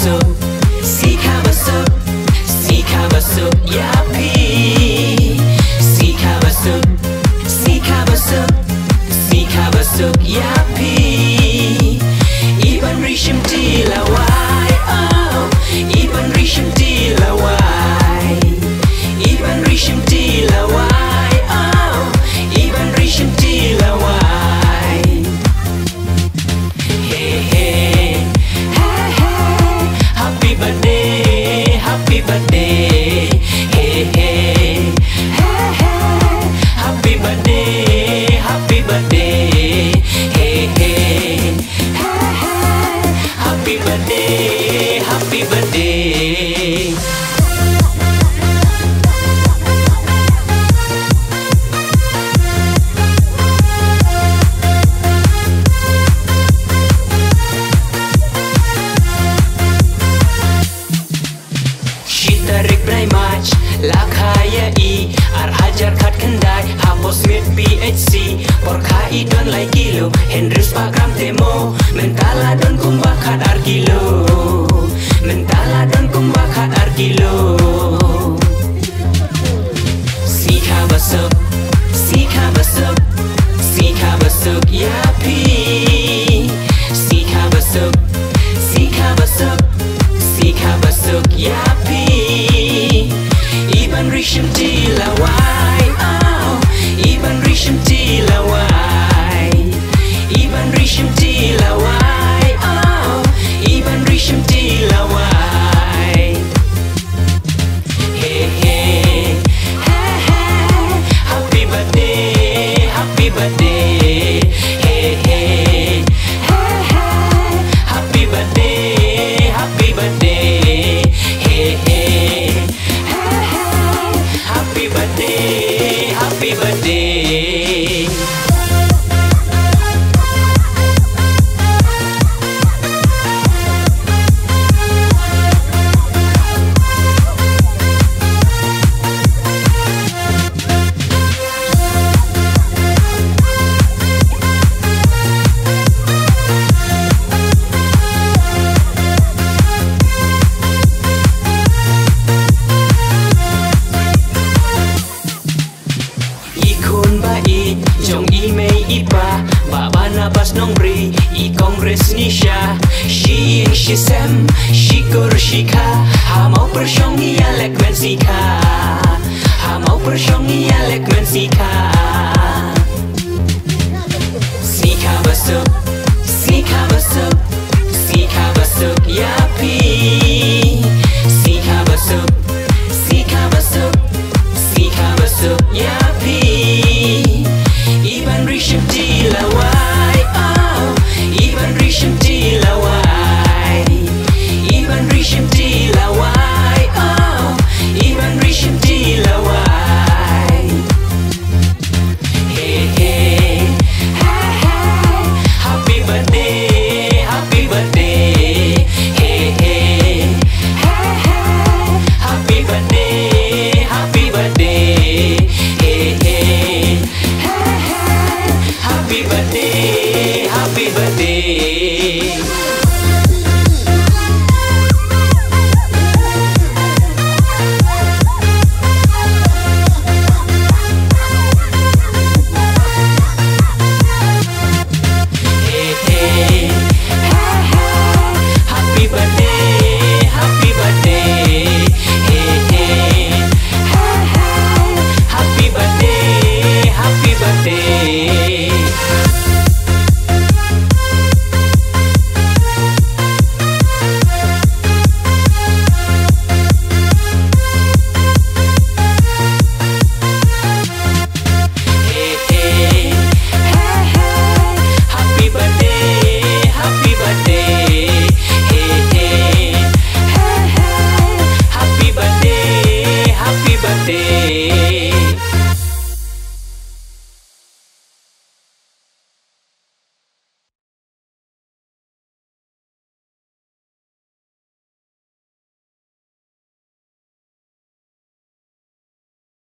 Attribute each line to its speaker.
Speaker 1: masuk, Sika masuk, Sika masuk, ya pi. Sika masuk, Sika masuk, Sika masuk, ya pi. Iban rishim tilawai, oh, Iban rishim tilawai, Iban rishim tilawai, oh, Iban rishim tilawai. Hey hey, hey hey, happy birthday, happy birthday. Hey hey, hey hey, happy birthday, happy birthday. Hey hey, hey hey, happy birthday, happy birthday. Tarik brai mach lakaya I ar hajar kat kendai hapus mit PHC por kai don lai kilo Hendrus pagram temo mentala don kumbakat ar kilo mentala don kumbakat ar kilo. Sika masuk, Sika masuk, Sika masuk, ya pi. Sika masuk, Sika masuk, Sika masuk, ya pi. Iban rishim tilawai, oh, Iban rishim tilawai, Iban rishim tilawai, oh, Iban rishim tilawai. Hey hey, hey hey, happy birthday, happy birthday. Hey hey, hey hey, happy birthday, happy birthday. Hey hey, hey hey, happy birthday, happy birthday. Jong I mei ipa Baba nabas nong bri I kongres nisha Shi ing shi sem Shi kur shika Ha mau persyong ia lek men sika Ha mau persyong ia lek men sika. Sika masuk,